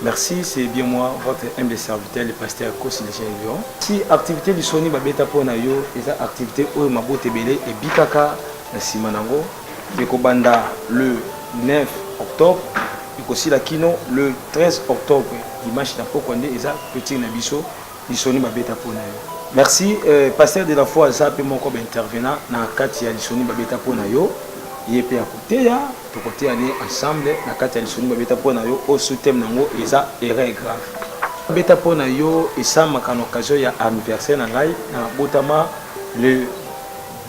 Merci, c'est bien moi, votre humble serviteur, le pasteur Kossi Lyon. Si activité du Sony Babeta Ponayo, et ça activité où Mabo Tebele et Bikaka, la Simanango, Banda le 9 octobre, et aussi la Kino le 13 octobre, dimanche n'a pas connu, et ça petit Nabiso, du Sony Babeta Ponayo. Merci, pasteur de la foi, ça peut mon corps intervenant dans le cadre du Sony Babeta Ponayo. Il est à côté, tout côté aller ensemble, la carte de Sony Babeta Ponayo, au sous-thème nango, et ça erreur grave. Babeta Ponayo, et ça m'a qu'en occasion, il y a anniversaire nangai, na botama le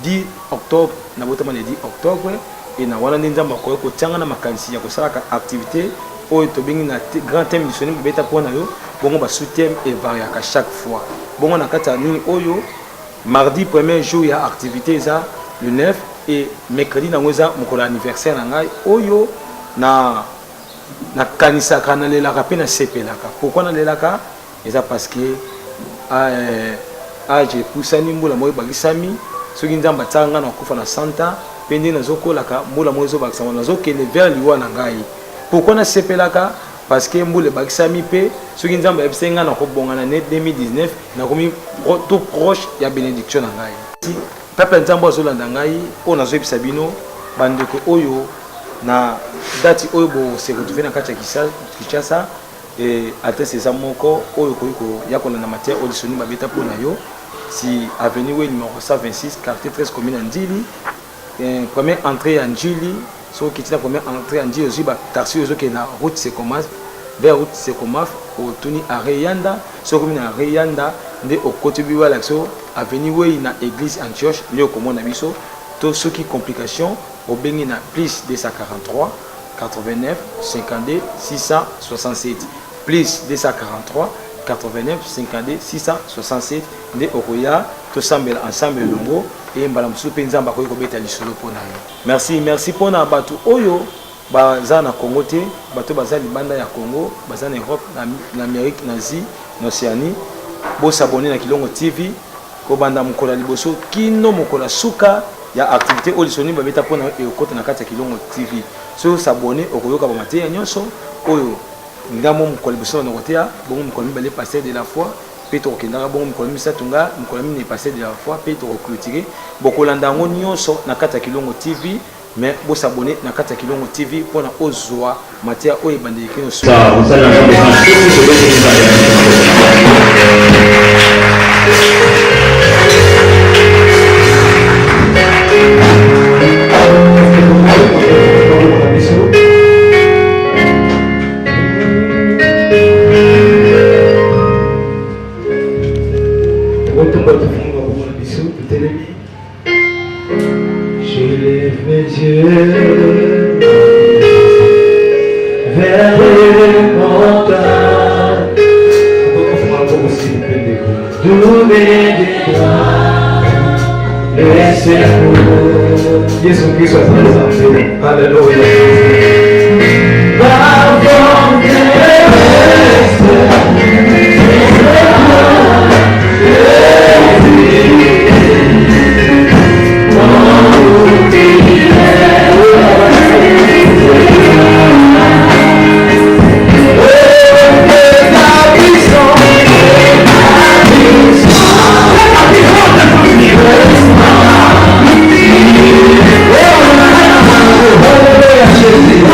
10 octobre, na botama le 10 octobre, et na wana nzamba ko ko tanga na makanisi ya ko sala activité, o to bingi na grand thème du Sony Babeta Ponayo, bongo ba sous-thème et varia à chaque fois. Bongo na kata nini oyo, mardi premier jour il y a activité ça, le 9. Et mercredi na ngoza mon anniversaire na ngai oyo na kanisa kana le la rapé na sepelaka. Pourquoi na le laka? Et ça parce que j'ai poussé ni mbula moyo bagisami soki nzamba tanga na kufa na santa pende na zokolaka mbula moyo zo bakisama na zokende vers liwa na ngai. Pourquoi na sepelaka? Parce que mbula bagisami pe soki nzamba ebisenga na ko bonga na net 2019 na komi tout proche ya bénédiction na ngai. Papa nzambo azolanda ngai o nazo ebisa bino bandeko oyo na dati oyo bo se retrouver na kati ya Kinshasa et adresse eza moko oyo koyiko yakona na matière auditionné Babeta Ponayo si avenue we numéro 126 quartier 13 commune Ndili première entrée en Ndili so kitina première entrée en Ndili aussi ba taxi ozo ke na route Sekomaf vers route Sekomaf au tuni à Reyanda so commune à Reyanda nde au côté biwa l'axo avenue wey na église Antioche lio komona biso to soki complication au bengi na plus 243 89 52 667 plus 243 89 52 667 nde okoya to sambela ensemble longo et mbala musu penzamba ko beta lisolo pona. Merci pona batu oyo baza na Congo te bato baza libanda ya Congo baza na Europe na Amérique na Asie na Océanie bo s'abonner na Kilongo TV ko banda mukola liboso kino mukola suka ya activité auditionné Babeta Ponayo et okota na kati ya Kilongo TV so s'abonner okoyoka ba mateya nyonso oyo ngamo mukola liboso na kotea bongo mukola mibale passer de la foi peto okendaka bongo mukola misatunga mukola mine passer de la foi peto clôturer bokolanda ngo nyonso na kati ya Kilongo TV mais bo s'abonner na kati ya Kilongo TV pona ozwa mateya oyo bandeki nyonso. Je lève mes yeux vers les montagnes, d'où viendra le secours. Jésus Christ est présent. Alléluia. Ma volonté Hallelujah.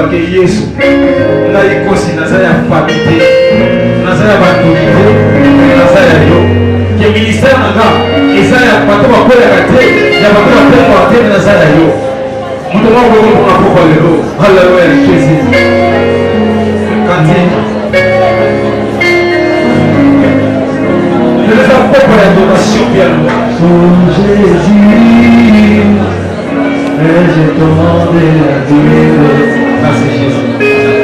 alobaki Yesu ngai kosi naza ya famite naza ya bandolite naza ya yo ke ministère na nga eza ya bato bakwelaka te ya bato bapengwaka te naza ya yo moto moko kokona pokwa lelo haleluya ya Jésus kanti les apôtres d'adoration bien Oh Jésus, et j'ai demandé la vie. merci Jésus merci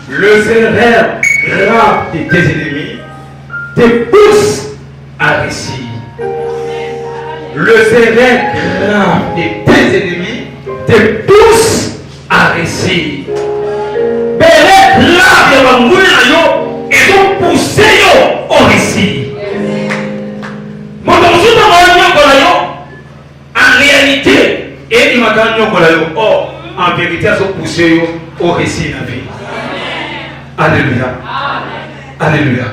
le sévère grave de tes ennemis te pousse à réussir. Le sévère grave de tes ennemis te pousse à réussir. Béré grave de l'angoisse et donc pousser au récit. En réalité, et il m'a gagné en vérité, à se pousser au récit. Alléluia. Alléluia.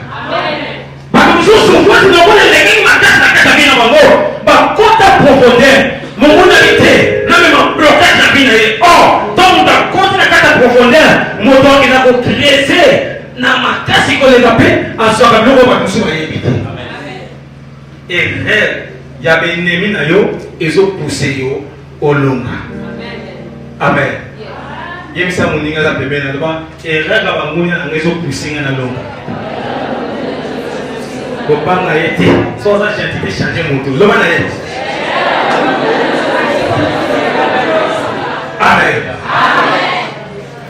Amen. Yemisa muninga za pembeni ndoba eraka bangunya angezo kusinga na longa. Kopanga yete so za identité changer mutu. Loba na yete. Amen.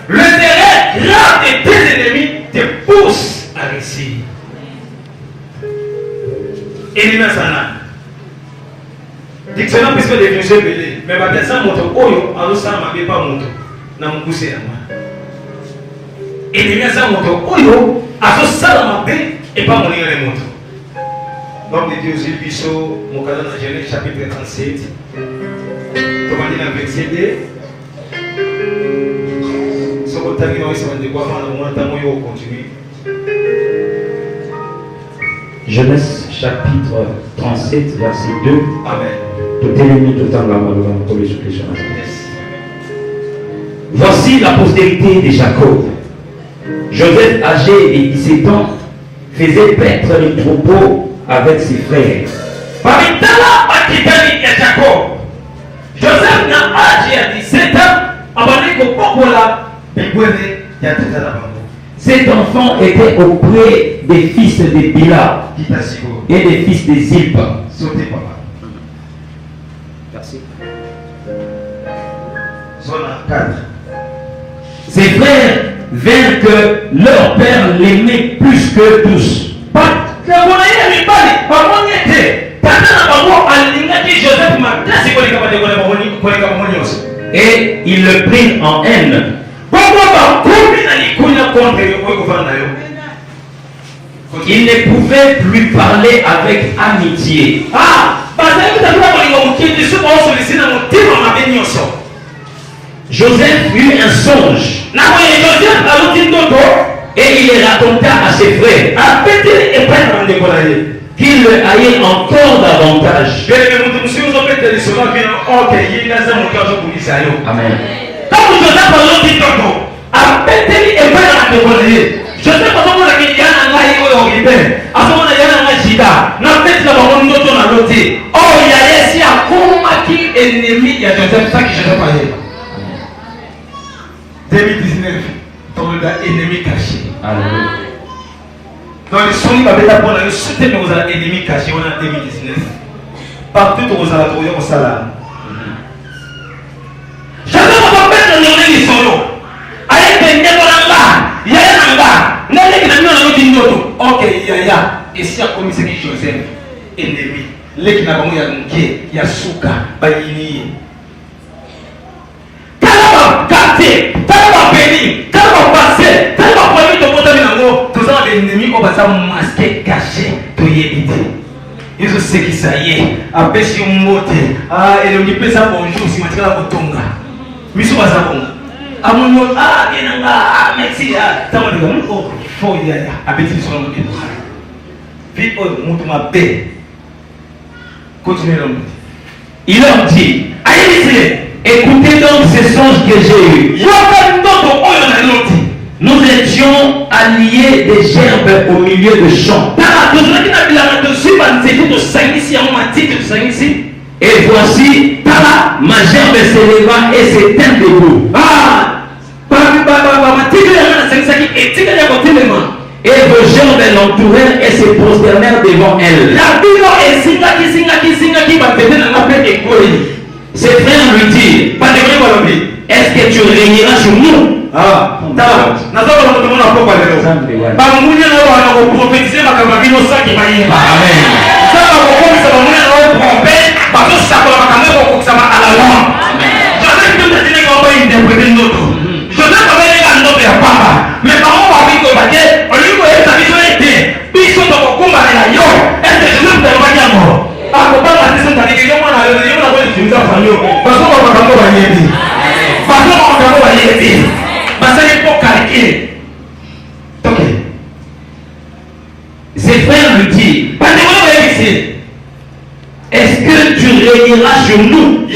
Le terrain grave de tes ennemis te pousse à réussir. Elina sana. Dictionnaire puisque les vieux belé mais ba pesa moto oyo alusa mabe pa moto. Na muguse ya mwana elimia moto oyo azosala mabe epa moninga le moto. Donc de Dieu biso mokala na Genèse chapitre 37 tomandi na verset 2 soko tangi na wisa ndiko mwana mwana tango yo continue. Genèse chapitre 37 verset 2. Amen. Tout est limite autant la malheur pour les supplications. Voici la postérité de Jacob. Joseph, âgé de 17 ans, faisait paître les troupeaux avec ses frères. Pamitala akitani ya Jacob. Joseph na âge ya 17 ans, abandi kopokola bibwele ya tata bango. Cet enfant était auprès des fils de Bila et des fils de Zilpa. Sauté papa. Merci. 4. Ses frères virent que leur père l'aimait plus que tous. Et ils le prirent en haine. Il ne pouvait plus parler avec amitié. Joseph eut un songe et il le raconta à ses frères qu'il le haït encore davantage. Amen. Ennemi caché. Alléluia. Dans les sons, il va être pour la soutenir nos ennemis cachés en 2019. Partout où vous allez trouver au salaire. Chacun va mettre le nom de solo. Aïe, il y a ok, il y a. Et si a commis ce qui est Joseph, ennemi. Les qui n'ont pas il y a Souka, Bayini. Talaba gâté, talaba béni, talaba passé, talaba poigné de côté de l'ango. Tous les ennemis ont passé masqué, caché, tout y évité. Ils ont ce qui ça y est. Après si on monte, et on y peut ça bonjour si on tient la botonga. Mais c'est pas ça bon. À mon nom, merci. Ça va dire, oh, faut y aller. Après si on monte, puis on monte ma paix. Continuez l'homme. Il leur dit, écoutez donc ces songes que j'ai eus. Nous étions alliés des gerbes au milieu de champs. Et voici, ma gerbe s'éleva et s'éteint debout. Et vos gerbes l'entourèrent et se prosternèrent devant elle. Ses frères lui dirent, est-ce que tu régneras sur nous? Ses frères lui disent, est-ce que tu régneras sur nous?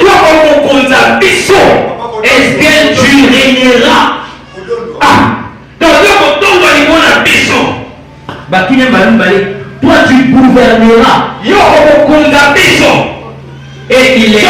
Est-ce que tu régneras? Toi tu gouverneras. Et il est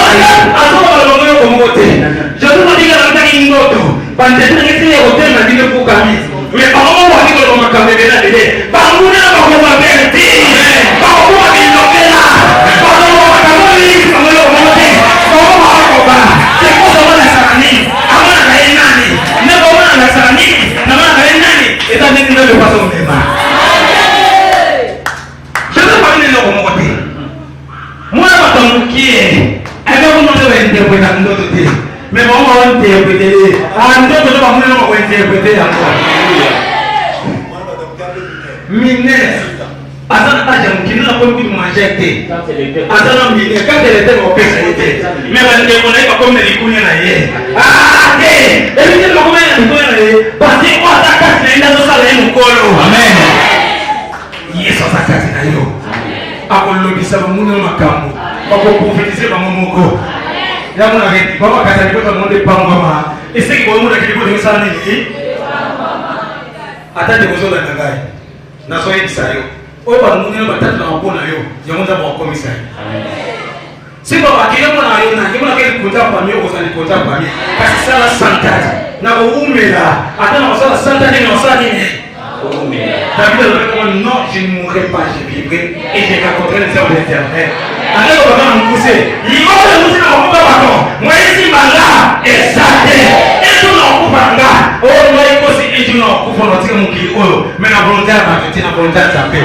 mais on va interpréter. Mineur. Attends, qui n'a pas pu manger. Attends, mineur, quand elle était au PC, mais on n'est pas comme les couilles. Ah, ok. Et puis, il y a le parce que moi, ta carte, il y a un salaire au colo. Amen. Yes, ça carte, il y a. Ah, on l'a dit, ça va mourir ma camo. On va prophétiser dans mon moko. Là, on a dit, papa, quand il faut demander pas maman. Et c'est que vous avez dit, vous avez dit, attendez, vous avez dit, na soyez bisayo. O ba munene batatu na mbona yo. Yamonza ba komisa. Si baba kile mona yo na kimona kile kuta pa mio kozali kuta pa mio. Kasi sala santati. Na umela. Ata na sala santati na sala nini. David a dit non, je ne mourrai pas, je vivrai et je rencontrerai les hommes de l'Éternel. Allez, on va nous pousser. Il va nous pousser dans le bâton. Moi, ici, manga, exact. Et tout le monde, manga. Oh, moi, il faut aussi, et tout le monde, pour nous tirer mon kilo. Mais la volonté, la volonté, la paix.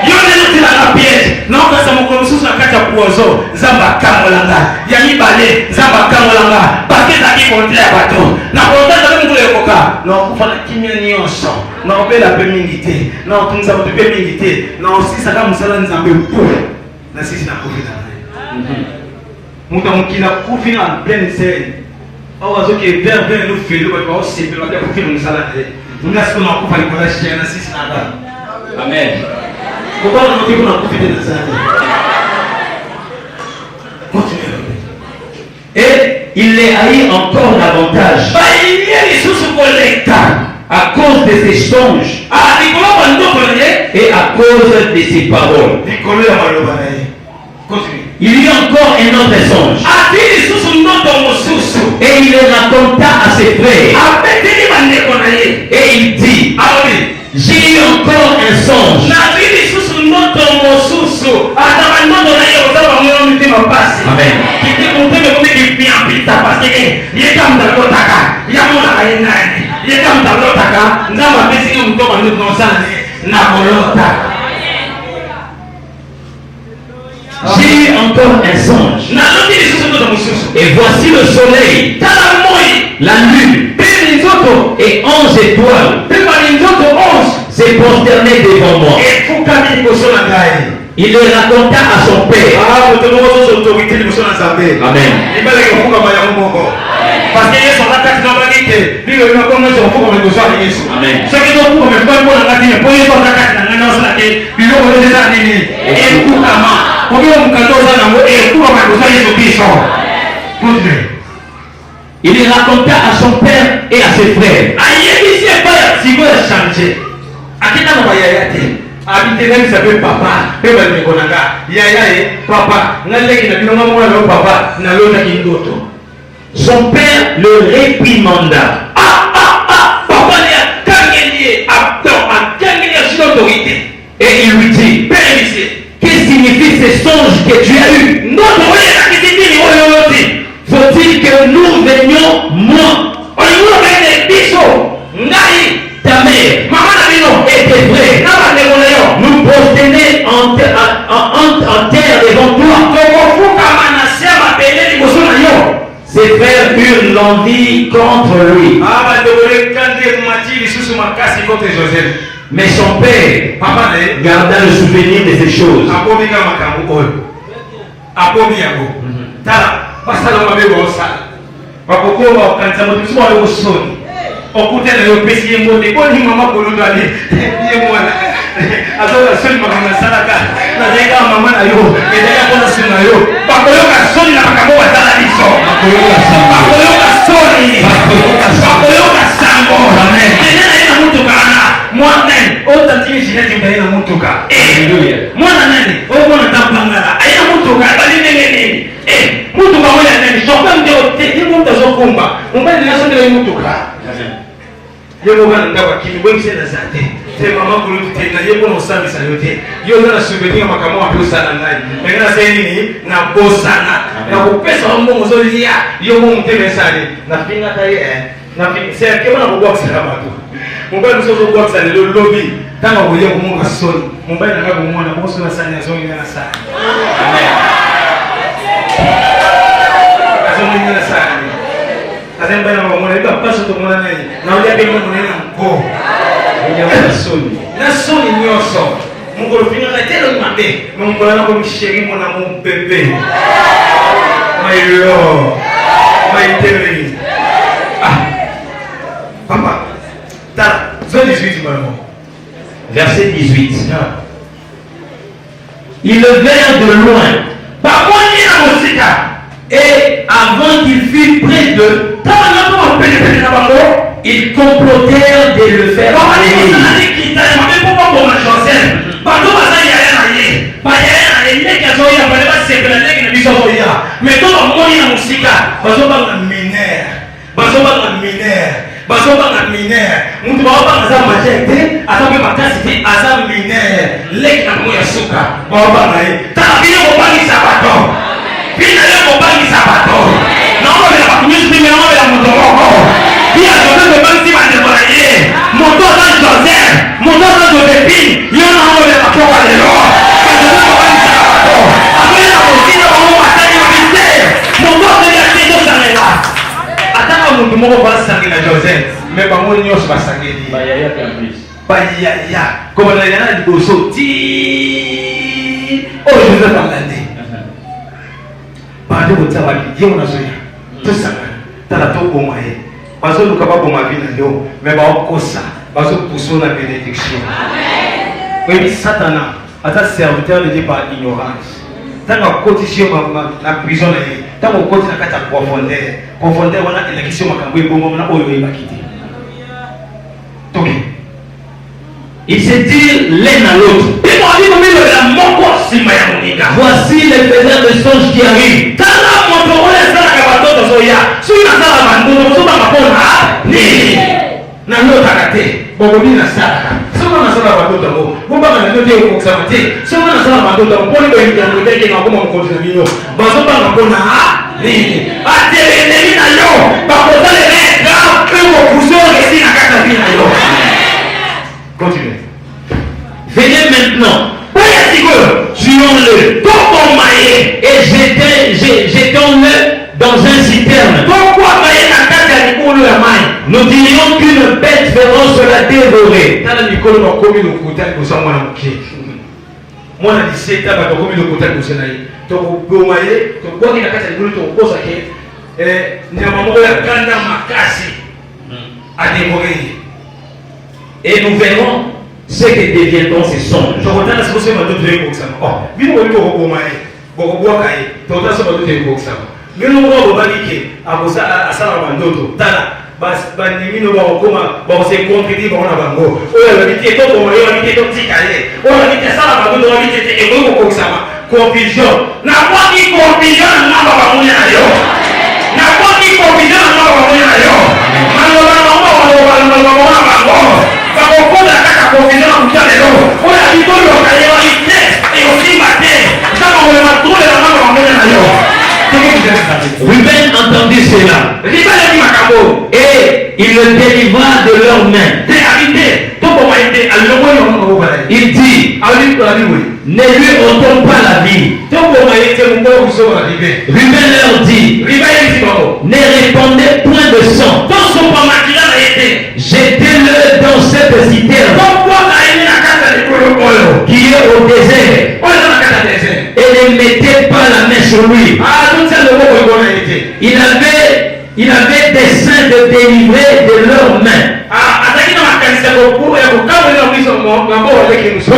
Yo neno tina na piège non ka sa mokolo susu na kati ya poison zamba kamolanga ya mibale zamba kamolanga bakeza ki kontra ya bato na kontra za mukolo ekoka na kufana kimia nyonso na obela pe mingi te na otunza bato pe mingi te na osisa ka musala nzambe mpo na sisi na kofina muta mukina kofina en pleine scène awa zoke vers nous felo ba ba osepelo ba kofina musala te ngasko na kufa ni kola shia na sisi na ba amen. Et il les haït encore davantage à cause de ses songes et à cause de ses paroles. Il y a encore un autre songe. Et il les raconta à ses frères. Et il dit, j'ai eu encore un songe. Amen. J'ai eu encore un songe. Et voici le soleil, la lune et 11 étoiles s'est prosterné devant moi. Il le raconta à son père. Amen. Parce que Yesu anataka tunabariki ndio inakuwa sio mfuko wa Yesu. Amen. Sasa ndio mfuko umefanya kwa ngati kwa hiyo anataka tunangana sana ndio kueleza nini? Kama kwa hiyo mkandoza na kwa makosa Yesu Kristo. Il le raconta à son père et à ses frères. Ayebisi père sigo ya chanje. Akina na yayate. Abitengani sabe papa, beba nimekonanga. Yayaye papa, ngaleki na binonga mwana papa na lota kindoto. Son père le réprimanda. Et il lui dit, qu'est-ce que signifie ces songes que tu as eus? Faut-il que nous venions, moi, ta mère, et tes frères, nous prosterner en terre devant toi? Ses frères eurent l'envie contre lui. Mais son père garda le souvenir de ces choses. Azola soni mama salaka na denga mama na yo edeka kona sina yo bakoyoka soni na makambo watala biso bakoyoka soni bakoyoka sango amen ina mtu kana mwana otantini jineti mbaina mtu ka haleluya mwana nani mwana tampangala aina mtu ka bali nini mtu ka mwana nani shoka ndio timu mtazokumba mbali na sonde mtu ka yebo kana ndawa kimwengi sana zate te mama kuluti tena yebo no sami sana yote yo na souvenir makamo wa pesa na ndani ngana sasa nini na bosana na kupesa mbongo zolia yo mo mteme sana na pinga tai na pinga sasa kama na kubox kama tu mumbai msozo box na lobby kama ngoje kumunga soni mumbai na kama muona boss na sana zoni na sana amen azoni na sana azemba na muona ndio pasa to muona nani na ulia bimo muona mko na soni nyoso mungolo fina na telo mande mungolo na ko msheri mona mo bebe my lord my baby papa ta zone 18 maman verset 18 ils le vinrent de loin par contre na mosika et avant qu'il fût près de ils complotèrent de le faire aller. Mais bazobanga minere mutu baobanga aza majere te aza mpe makasi te aza minere leki na bango ya suka baobanga ye tala bino kobangisa bato bino ye kobangisa bato naomobela bato nyonso te naomobela moto moko bia joseph ebangisi bandeko na ye moto aza joseph moto aza josephine yo naomobela bakoko lelo bajoseph obangisa bato akoyena kotina bango matani ya misere moto azeli ate ezosalela ataka mutu moko basangela joseph me bango nyonso basangeli bayaya kobanalya na liboso ti oyo joseph alande bande kotia baki ye monazoya tosangana tala toboma ye bazoluka baboma vi na yo me baokosa bazopuso na bénédiction oyebi satana aza serviteur de dieu par ignorance ntango akotisi yo na prison na ye ntango okoti na kati ya profondeur wana elakisi yo makambo ebongo na oyo oyebaki te toke il se dit l'un à l'autre. Voici les faiseurs de songes qui arrivent. Continuez. Venez maintenant, tuons-le, et jetons-le dans un citerne. Nous dirions qu'une bête féroce l'a dévoré. Mwana diseta ba tokomi lokota kusena yi to boma ye to boki na kati ya ngulu to kosa ke nyama moko ya kanda makasi adévoré. Et nous verrons ce que deviendront ces songes. Je regarde ce que c'est ma doute pour ça. Oh, vino wali ko boma ye boko boka ye to ta so ma doute pour ça. Vino mo ko ba dike akosa asala ba ndoto tala bas banimino ba okoma ba se concrétiser ba ona bango oyo ba dike to ko yo ba dike to tikale oyo ba dike sala ba ndoto ba dike te e ko ça confusion na kwa ki confusion na ba ba munya yo na kwa ki confusion na ba ba munya yo mano ba ba bakokola kaka confusion na mutane lo oyo abitoli okalewa ite eyosima te ntango olema tolela mama bamonya na yo. Ruben entendit cela et il le délivra de leurs mains. Il dit, ne lui ôtons pas la vie. Ruben leur dit, ne répandez point de sang. Jetez-le dans cette citerne qui est au désert et ne mettez pas la main sur lui. Il avait dessein de délivrer de leurs mains pour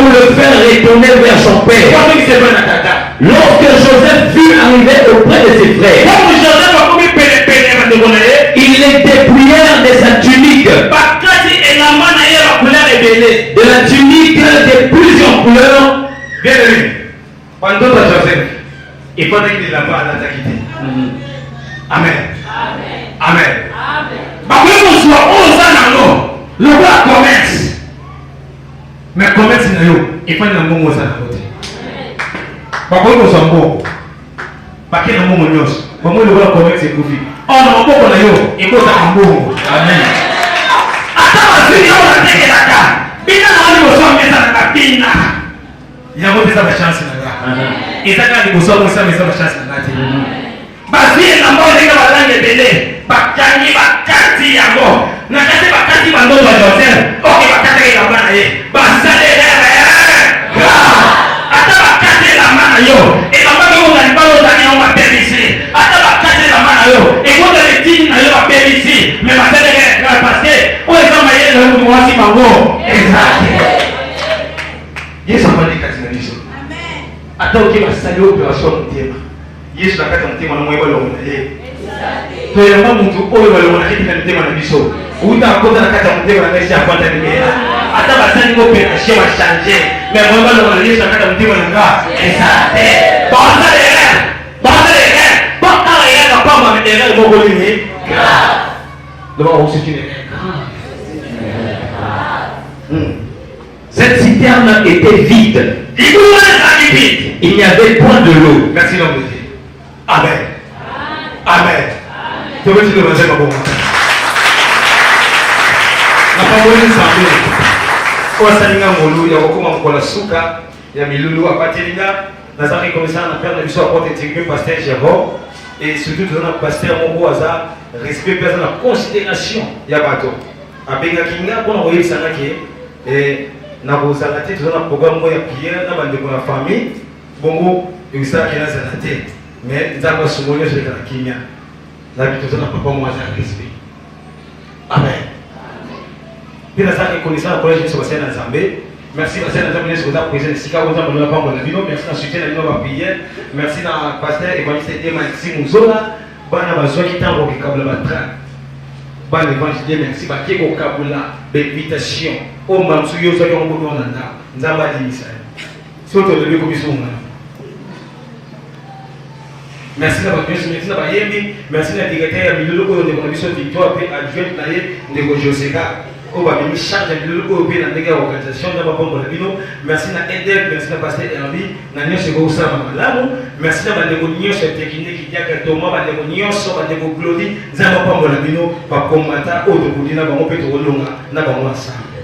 le faire retourner vers son père. Lorsque Joseph fut arrivé auprès de ses frères, ils les dépouillèrent de sa tunique, de la tunique de plusieurs couleurs. Il faut qu'il la voie à l'attaquer. Amen. Amen. Le roi commerce. Mais commerce, il faut un bon mot. Par contre, nous sommes bons. Parce que nous sommes bons. Pour moi, le roi commerce est profit. Oh non, il faut un bon mot. Amen. Attends, il y a des chances. Et ça, quand il y a des chances. Basi na mbao ndika balange bele bakangi bakati yango na kati bakati bandoto ya Joseph oke bakati ya bana ye basale ata bakati la mana yo e baba ko ngani balo tani o mapelisi ata bakati la mana yo e ko de tini na yo mapelisi me basale parce que o ezama ye na mtu wasi bango exact Yesu amani kati na biso amen ata oke basale opération mutema Yesu nakati mtima na moyo wale wanaye. Toyamba mtu oyo wale wanakiti na mtima na biso. Uta akota nakati mtima na maisha kwanda nimela. Hata basani ngo pe na shema changer. Mais moyo wale wanaye nakati mtima na nga. Exacte. Banda le. Baka ya na pamba medela moko lini. Leba usitine. Cette citerne était vide. Il n'y avait point de l'eau. Merci l'homme de Dieu. Amen. Amen. Tu veux dire le verset pour moi? La parole est semblée. Kwa salinga molu ya wakoma mkola suka ya milulu apatelinga nazaki komisa na père na biso aporte tigme pasteur Jérôme et surtout dans le pasteur moko aza respect personne la considération ya bato abenga kinga pona koyebisanga ke na kozala te tozana programme ya prière na bandeko na famille bongo ebisaki na zala te mais nzambe asungoli nyonso ekala kimia nabi tozana papa mo aza respect. Amen. Pila zake konisa na collège sur scène Nzambe. Merci pasteur Nzambe sur ta présence ici ka Nzambe na pambo na bino. Merci na soutien na bino ba prière. Merci na pasteur évangéliste Maxime Muzola bana bazwa kitambo kikabla batra. Bana évangéliste merci ba keko kabula invitation. O mamsu yo zaki ongo na nda. Nzambe adimisa. Soto le ko biso ngana. Merci na bakristo, merci na bayembi, merci na directeur ya bilolo ko de ko biso victoire pe adjoint na ye ndeko Joseka. On va venir charger de l'Europe dans les organisations de la Bino. Merci à Edel, merci à Pasteur Hervé, merci à Oussama Malamu, merci à Madémonios, cette technique qui a que Thomas, Madémonios, Madémo Glody, Zama Bino, par combattant, au de Boudina, Bamo Petrolonga, Nabamo ensemble.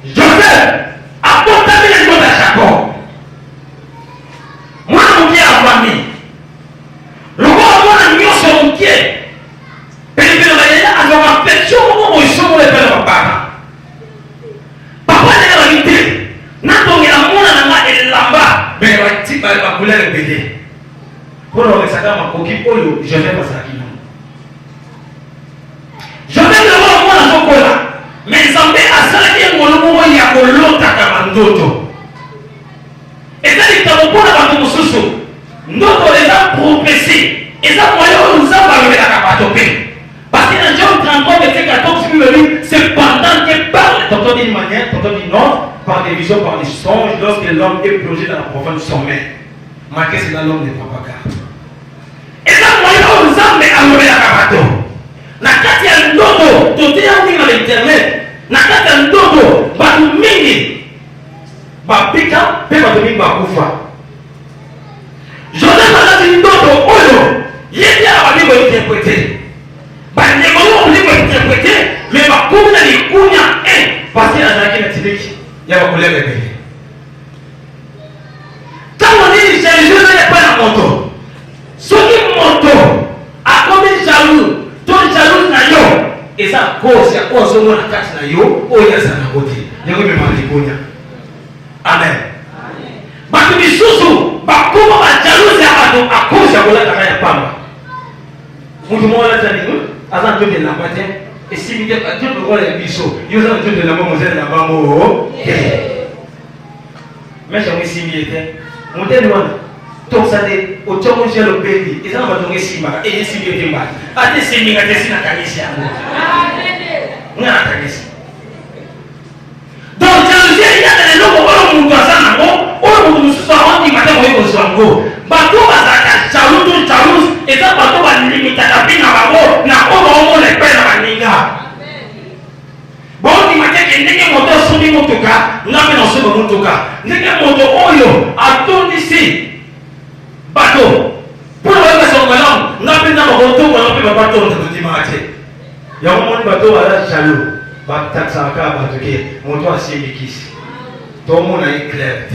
Joseph, apportez les mots à Jacob. Moi, mon pied à famille. Le roi a mis sur mon pied. Alors, affection, comment ils sont les pères papa. Papa n'est pas invité. N'attendez la mouna et là-bas. Mais il va dire qu'il va couler le bébé. Pour le reste, ma coquille, je vais passer à qui non. Je vais le voir moi dans son cola. Mais Zambé a salé mon nom, il y a que l'autre à Kamandoto. Et ça, il t'a beaucoup de Moussoussou. Notre les a progressé. Et ça, moi, nous avons la capacité. Parce que dans Jean 33, verset 14, c'est pendant qu'il parle, tantôt d'une manière, tantôt d'une autre, par des visions, par des songes, lorsque l'homme est plongé dans la profonde sommeil. Marqué, c'est là l'homme n'est pas bagarre. Et là, moi, on nous a mis à lever la cabato. Na kati ya ndoto, tout est en ligne à l'internet. Na kati ya ndoto, batu mingi, bapika, pe batu mingi bakufa. Joseph a dit ndoto, oyo, yéti a la Bible interprété. Les gens ont interprété, mais ma commune est connue, parce qu'il y a un qui il y a un collègue de bébé. Quand on dit jaloux, je n'ai pas la moto. Ce qui moto, à combien de jaloux, ton jaloux n'a yo, et ça cause, il y a cause au moins la carte n'a yo, ou il y a ça n'a côté. Il y a un peu de connue. Amen. Parce que sous comment ma jaloux c'est à cause de la carte n'a pas. Vous le monde là, avant de la matin, et si vous êtes à Dieu de voir les bisous, vous êtes à Dieu de la mademoiselle de la maman. Mais j'ai aussi mis mon témoin. Donc ça dit, au temps où j'ai le bébé, ils ont abandonné Sima, et ici il est mal. À des signes, à des signes à Kanissia. On a Kanissia. Donc, jalousie, il y a des gens qui ont un se sont dit matin, on est au Zango. Bateau va s'attacher, jalouse, et ça, bateau va limiter la vie dans la mort, n'a pas les pères dans la niga. Bon, il m'a dit que n'est moto sur les motoka, n'a pas dans ce motoka. N'est moto oyo, à tout ici. Bateau. Pour le reste de son malin, n'a pas dans le moto, on n'a pas bateau dans le dimanche. Il y a un moment bateau à la jaloux. Bateau ça va bateau, moto à 6 mikis. Tout le monde a éclairé.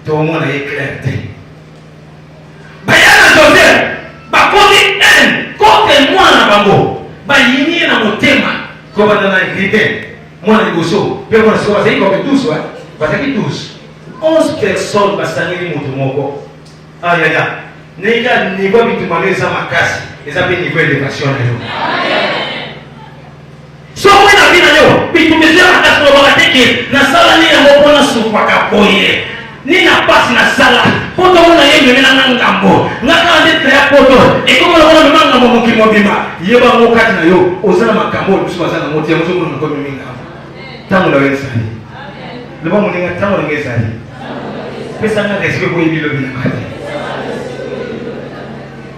Tout le monde a éclairé. Bayana Joseph, bakoni contre moi na bango, bayini na motema, comme dans la écrivain, moi na goso, puis on se voit c'est comme 12 ouais, parce que 12. 11 personnes basangeli moto moko. Aïe aïe aïe. Nega niveau bitumale za makasi, eza pe niveau élévation na yo. Amen. So moi na bina yo, bitumeze makasi lo bakateke, na sala ni ya moko na supaka koye. Ni na passe na sala poto ona yembe na ngambo ngaka ndete ya poto e ko mona mona ngambo mokimo bima yeba mokati na yo ozana makambo biso bazana moti ya muzungu na ko minga tango la wesa amen le ba moninga tango la ngeza ni pesa na respect ko yibilo bina kati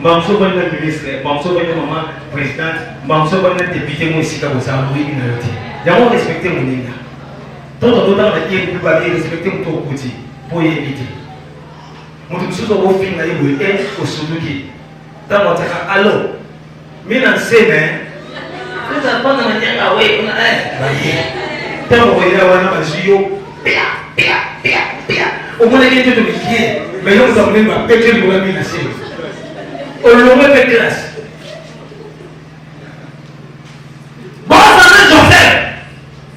mbamso ba na ministre mbamso ba na mama présidente mbamso ba na député mo sika ko sa mo yibina yote D'abord, respecter mon nègre. Tant on doit respecter mon tour côté pour y éviter. Mon tout chose au film là, il est au Suzuki. Dans mon terrain, allô, mais dans ces mains, vous avez pas de manière à ouais, on a un. Tant qu'on voyait là, on a un tuyau. Au moins, il y a des métiers, mais nous avons même pas pété le problème de la série. On l'a fait classe. Bon, ça va, Joseph.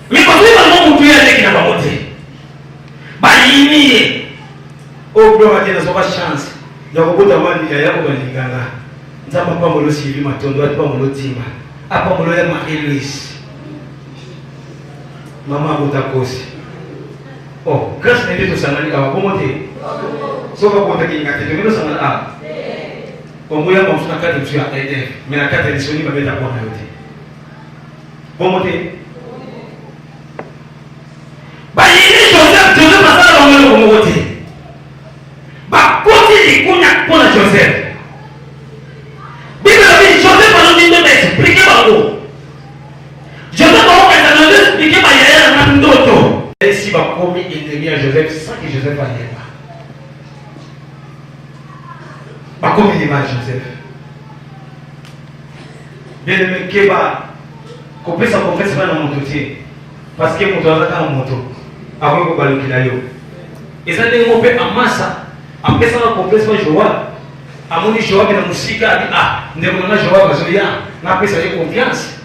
Mais quand vous avez monté avec qui n'a pas monté, bah, il y a au plan à dire, n'a pas chance. Il y a beaucoup de gens qui ont dit, nous n'avons pas mon suivi, mais on doit pas mon team. À part mon Marie-Louise. Maman Botakos. Oh, grâce à Dieu, ça m'a dit, comment monter? Sauf pour que tu aies gagné, ça m'a dit, au moins, on se fait un peu de aider, mais la carte est disponible à mettre à point à côté. Bon monter. Bah, il est Joseph, Joseph a ça dans le côté. Bah, côté, il y a pour Joseph. Bible dit Joseph a dit de m'expliquer par où. Joseph a dit expliquer par il y a un autre. Et si va commis ennemi à Joseph, sans que Joseph va y pas. Bah, comme il est mal Joseph. Bien aimé, Keba, qu'on peut s'en confesser dans mon côté. Parce que mon doigt est en moto. Avant qu'on parle de l'eau. Et ça dit qu'on peut en masse. Après ça, on peut se faire joie. À mon joie, que la musique a dit, ah, nous avons la joie, parce que après ça, j'ai confiance.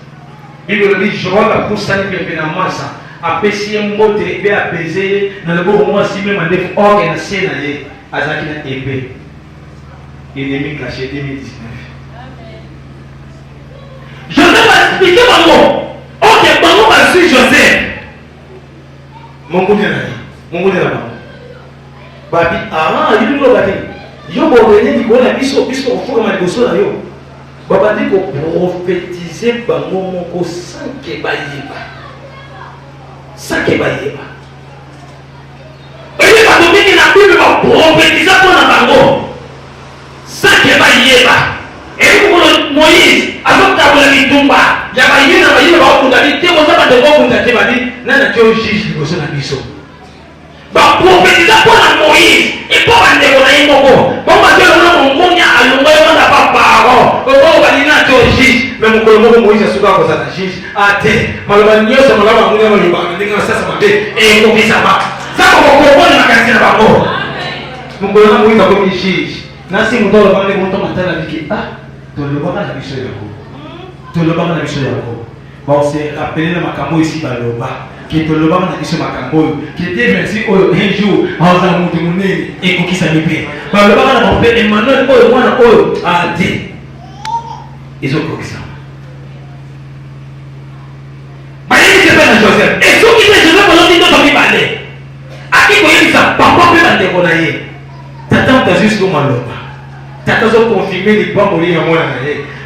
Bible dit, joie, la course, ça n'est pas en masse. Après, si un mot est apaisé, dans le bon moment, si même on est organisé, à ça qui est épais. Ennemi caché 2019. Joseph a expliqué mon mot. Ok, mon mot va suivre Joseph. Mon goût est là. Mon goût est là. Babi, ah, il nous l'a dit. Yo, bon, venez du bon, puisqu'on faut que je sois là. Baba dit qu'on prophétiser par mon mot sans que baïeba. Sans que baïeba. Et il va donner que la Bible va prophétiser pour la bango. Sans que baïeba. Et pour Moïse, alors que tu as dit Tumba, il y a baïeba, il y a baïeba, il y a baïeba, il y a baïeba. Bah, prophétiser pour la Moïse, et pour la Négonaï Moko. Bon, ma Dieu, on a un long n'a pas parole. On va dire à Joji, mais mon collègue Moïse a souvent posé à Joji. Ah, t'es, malheureusement, ça m'a l'air à mon niveau, ça m'a fait, et on fait ça. Ça, on va comprendre la question de la mort. Mon collègue Moïse a commis Joji. Nasi mon tour, on va monter matin la vie. Ah, tu le vois dans la mission de Yako. Tu le vois dans la mission de Yako. Bon, c'est rappelé le Macamo ici par le bas. Qui est le bas dans la mission Macamo. Qui était merci un jour, en faisant monter mon nez et qui s'est mis. Par le bas dans la paix, Emmanuel, moi, a dit. Ils ont compris ça. Mais il s'est fait dans Joseph. Et ceux qui étaient Joseph, on dit d'autres qui parlaient. À qui connaît ça, papa peut la décoller. T'attends, t'as juste comme un homme. T'attends, t'as confirmé les pommes au lit à moi.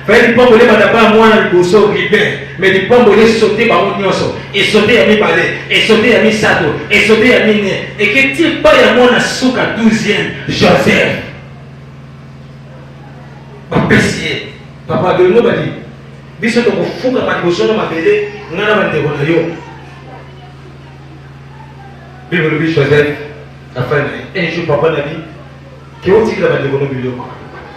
Fait les pommes au lit, à moi, le bousseau ribet. Mais les pommes au lit sauter par mon nioso. Et sauter à mi balai. Et sauter à mi sato. Et sauter à mi nez. Et que tu pas à moi, la souka 12e, Joseph. Papa, papa, de nous, dit. Biso to kufuka pa boso na mabele ngana ba ndeko na yo. Bible dit Joseph afin un jour papa n'a dit que on tire ba ndeko no biloko.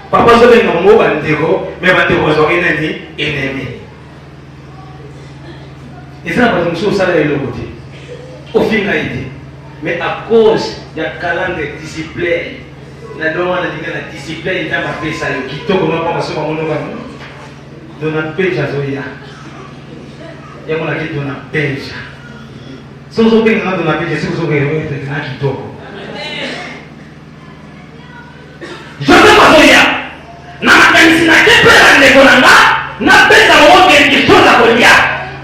Papa so benga ngo ba ndeko mais ba ndeko zo ennemi ennemi. Et ça va nous sur ça là le côté. Au finalité. Mais à cause de la calendrier discipline, la demande de la discipline dans ma paix ça yo kitoko ma pas so mon nom. Dona peja zoya. Ya kuna kitu dona peja. Sio penga na dona peja siku zote wewe tena kitoko. Joseph azoya. Na makanisi na kepela ndeko nanga na pesa wote kisoza kolia.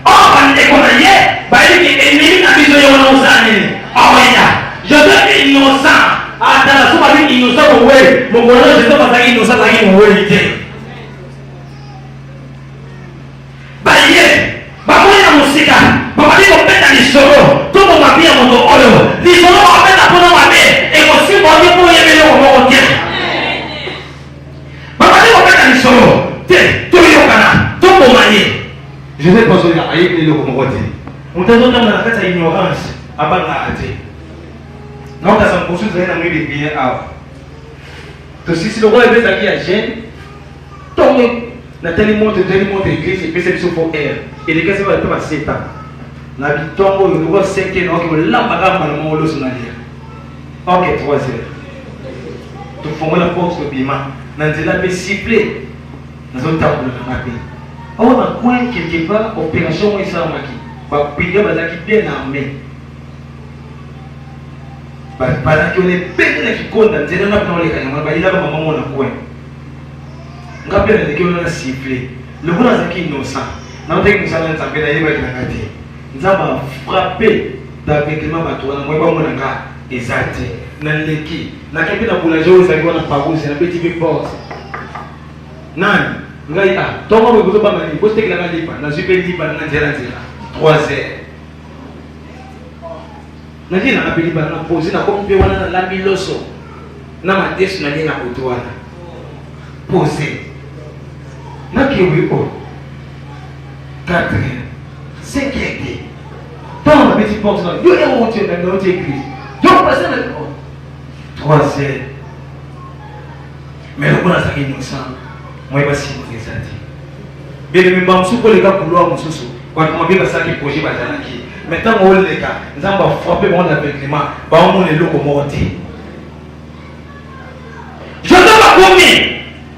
Oh ndeko na ye bali ki ennemi na bizo ya wanauzani. Awaya. Joseph innocent. Hata na soma bi innocent wewe. Mungu wao Joseph azaki innocent lakini wewe tena. Je vais pas dire à y aller le commoté. Mutazo kama nakata ignorance abanga ate. Na ukasa mkusuza na mwili bien hapo. To sisi lokola beza kia jeune. Tonge na teli monte église et puis c'est sur pour air. Et les cases va pas 7 ans. Na bitongo lokola 5 ans ko lamba gamba na molo sonalia. OK 3 heures. To fongo la force de bima. Na nzela be siffler. Na zo tambola na mapi. Awa na coin quelque part opération moi ça maki. Ba piga bazaki bien armé. Parce qu'on est pété dans le compte, on est dans le canyon, il a maman mon coin. On a bien dit qu'on a sifflé. Le bon a été innocent. Nous avons dit que nous allons taper dans les mains de la gâte. Nous avons frappé avec les mains de toi. Nous avons dit que exact. Nous avons dit que nous avons dit que nous avons dit que nous avons dit que nous avons dit que nous avons dit que nous avons dit que nous avons dit que nous avons dit que nous avons dit que nous avons dit 3 heures. Nani na kapili bana poser na kompe wana na lambi loso na mateso na nina kutuana poser na kiwi o 4 5 dans la petite porte là yo est monté dans notre église yo passer na 3 heures mais le bon a ça innocent moi pas si présenter bien me bamsu ko le ka couloir mususu kwa kumwambia saki projet bazalaki. Maintenant, on les gars, nous avons frappé mon aveuglement, on est locomoté. Je ne sais pas combien.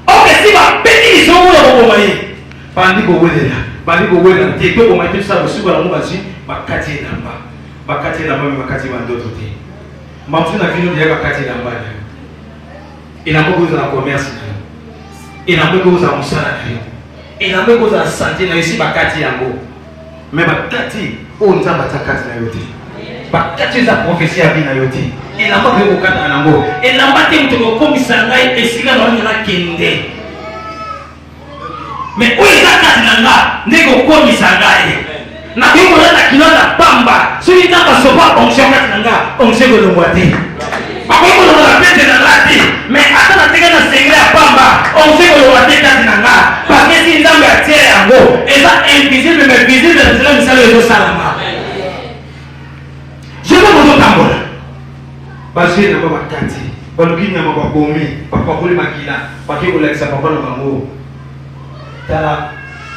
Ok, si ma petite ils sont où là, Bandi ko wele là, bandi ko wele là. T'es tout comment tu sais, aussi voilà mon basi, bakati namba, bakati bandoto te. Mamsu na vino dia bakati namba. Inaomba za commerce, inaomba za musala, inaomba za santé na ici bakati yango. Mais bakati on nzamba takati na yote. Bakati za prophétie ya bina yote. Inaomba kukata nango. Inaomba te mtu komisa ngai esika na nyana kende. Mais où est la kati nanga ndeko komisa ngai. Na kingo na kinona pamba. Sui nanga sopa onction kati nanga onction ko ngwate. Bakoko na pete na lati. Mais ata na teka na sengre ya pamba onction ko ngwate kati nanga. Parce que si nzamba ya tie yango eza invisible mais visible dans cela misalo ezo salama. Je veux vous tambola. Parce que na baba kati. Baluki nyama kwa bomi, papa kule makila, paki kule kisa papa na bango. Tala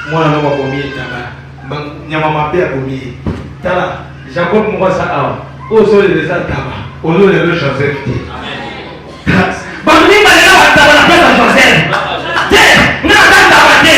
mwana na bomi tala. Nyama mabe ya bomi. Tala Jacob mwasa awa. Ozo le za taba. Ozo le Joseph. Amen. Baluki balela wataba na pesa Joseph. Te, na taba te.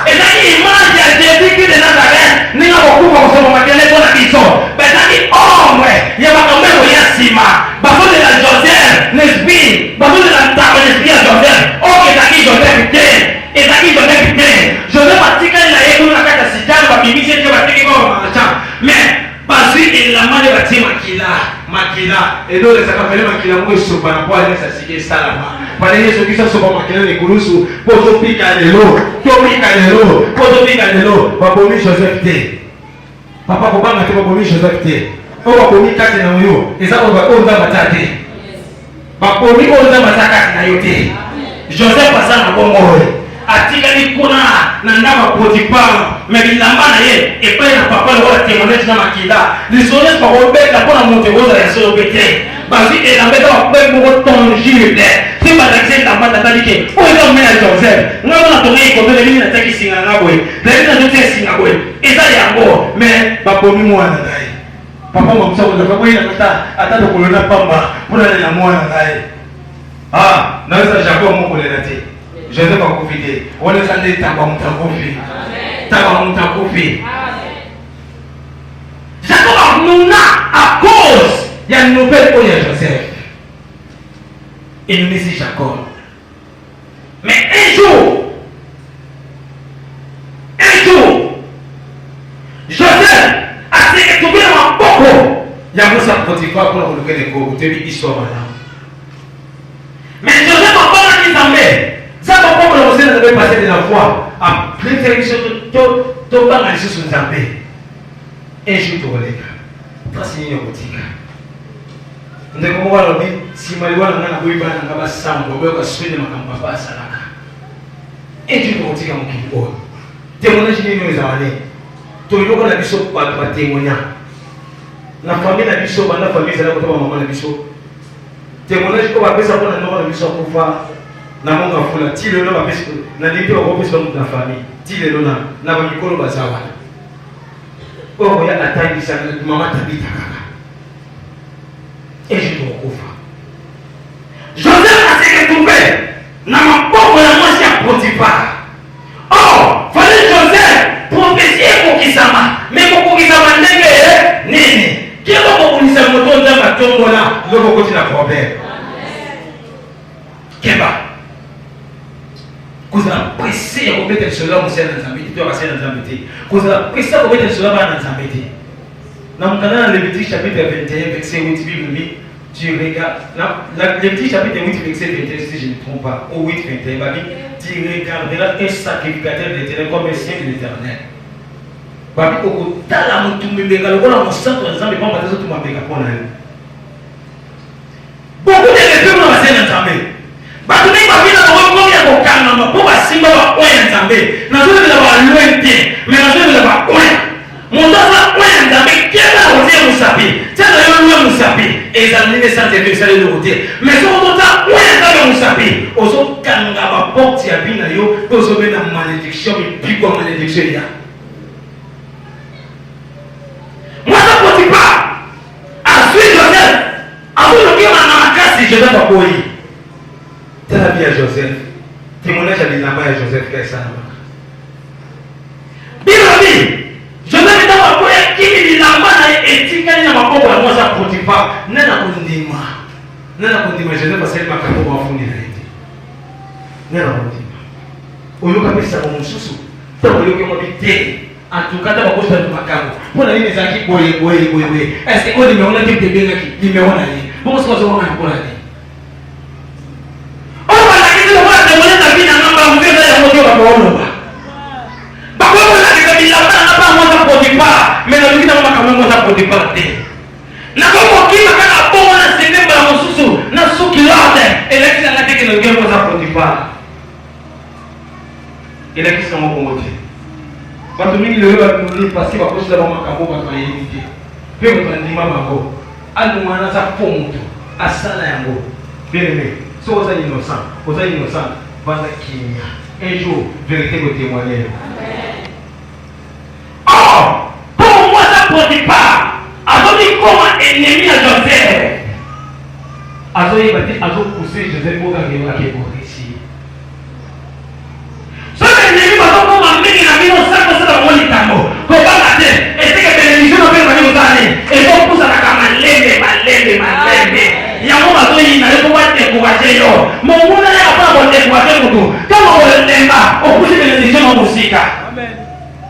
Eza image ya Jésus qui de Nazareth. Ninga bokuba kusoma makele bona biso. Betaki omwe ya makambo ya sima. Baso de la Joseph, Nesbi, baso de la table Nesbi ya Joseph. Ok, ezaki Joseph te. Ezaki Joseph te. Joseph atika na yeku na kata sitani babimishe te batiki kwa macha. Mais parce qu'il a mal bâti makila. Et donc les akapele makila mwe sopa na kwa nesa sike salama. Pale Yesu kisa sopa makila ni kurusu. Poto pika lelo. Poto pika lelo. Babomi Joseph te. Papa kobanga te babomi Joseph te. Oba komi kati na uyo. Eza oba onza batate. Babomi onza batakati na yote. Joseph pasana bongo. Atikali kuna na ndaba Potiphar mebilamba na ye epai na papa le wala témoignage na makila lisone pa obeka pona monte woza ya so bete basi elambeka ba ko tangible si ba d'accès na bata talike o eza mena Joseph ngaba na tongi ko tele mini na taki singa ngabwe lezi na jote singa bwe eza yango mais ba bomi mwana dai papa mo msako na kwa ina ata to kolona pamba pona na mwana dai naweza Jacob mo kolela te Joseph a confité. On est allé tabac mutakufi. Tabac mutakufi. Jacob a mouna à cause. Il y a une nouvelle pour Joseph. Et nous ici Jacob. Mais un jour, Joseph a été trouvé dans un boko. Il y a Moussa Potiphar pour le lever des gros. Tu dis histoire maintenant. Mais Joseph a pas dit Zambé. Ça va pas le Joseph devait passer de la foi à préfération de pas la chose sur Zambé. Un jour tu relèves. Tracé une boutique. Nous devons voir le dit si Maïwa n'a pas eu pas n'a pas ça, on va suivre ma campagne pas salaka. Un jour tu boutique à mon kibo. Témoignage ni nous allés. toyoko na biso bato batémoignant na famille na biso banda famille ezala kotaba mama na biso témoignage ko bapesa mpona ndoko na biso akufa na monga fula ti lelo bapesi na lipi bakopesa bamutu na famille ti lelo na bamikolo baza wana oyo koya atangisa mama tabita kaka eje tokokufa. Joseph s'est retrouvé dans mon pauvre moi à Potiphar. Oh, fallait Joseph prophétiser pour qui ça m'a, mais pour qui ça m'a négé, nini. Qui est pour qui ça m'a donné ma tombe là, le beaucoup de la problème. Keba. Vous avez pressé à commettre cela, mon Seigneur dans Zambie, tu vas passer dans Zambie. Vous avez pressé à commettre cela dans Zambie. Dans le canal Lévitique chapitre 21, verset 8, Bible, tu regardes, Lévitique chapitre 8, verset 21, si je ne me trompe pas, au 8, 21, tu regarderas un sacrificateur de l'éternel comme un sien de l'éternel. Babi au tala mutumibeka lokola mosanto nzambe pamba tezo tumabeka pona yo. Beaucoup de peuples na basena nzambe. Bato ni babina ko ngomi ya kokanga mapo basimba ba oya nzambe. Na zo de ba lointe, mais na zo de ba oya. Mondaza oya nzambe kenda otie musapi. Tena yo lo musapi. Ezalini sante de sale le côté. Mais so monta oya nzambe musapi. Ozo kanga ba porte ya bina yo, ozo bena malédiction, biko malédiction ya. Moi, ça ne peut pas. À suivre Joseph, à vous le dire en casse, Joseph a boyi. T'as la vie à Joseph. Témoignage à l'Inama à Joseph qui est ça. Bien ami, Joseph est dans ma boyi qui l'Inama et qui gagne ma pauvre à moi, ça ne peut pas. Nana kondima. Nana kondima, Joseph a salué ma capo à fond de la vie. Nana kondima. Au lieu de faire ça pour mon sous-sous, t'as voulu que moi bite. En tout cas, tu vas poser le macabre. Pour la ligne des acquis, boy. Est-ce que on est on a dit que bien acquis, numéro on a dit. Bon, ce qu'on a pour la vie. On va la quitter, on va demander ta vie dans l'homme, on va faire la moto à Bordeaux. Bah, on va la quitter, il n'a pas moi ça produit pas, mais la vie dans ma caméra, moi ça produit pas. Na kwa kima kana bomba na sinema la mususu, na suki lote, et là qui n'a dit que le game moi ça produit pas. Et là qui sont mon côté. Bato mingi leo bakuli pasi bakosa ba makambo bato yeyite pe bato ndima bango alumana za ponto asala yango bien so oza innocent banda kinya un jour vérité ko témoigner. Oh pour moi ça produit pas azoni comme ennemi à Joseph azoyi bati azo pousser Joseph pour gagner la ici. So ennemi ba ko ma mingi na mino sa Tango, ko banga te, ese que televisión no pega ni utani, eso pusa na kama maleme. Ya mo bazo ina le ko wate ko waje yo. Mo muna ya pa bo te ko waje mutu. Kama wo lemba, o kusi televisión no musika. Amen.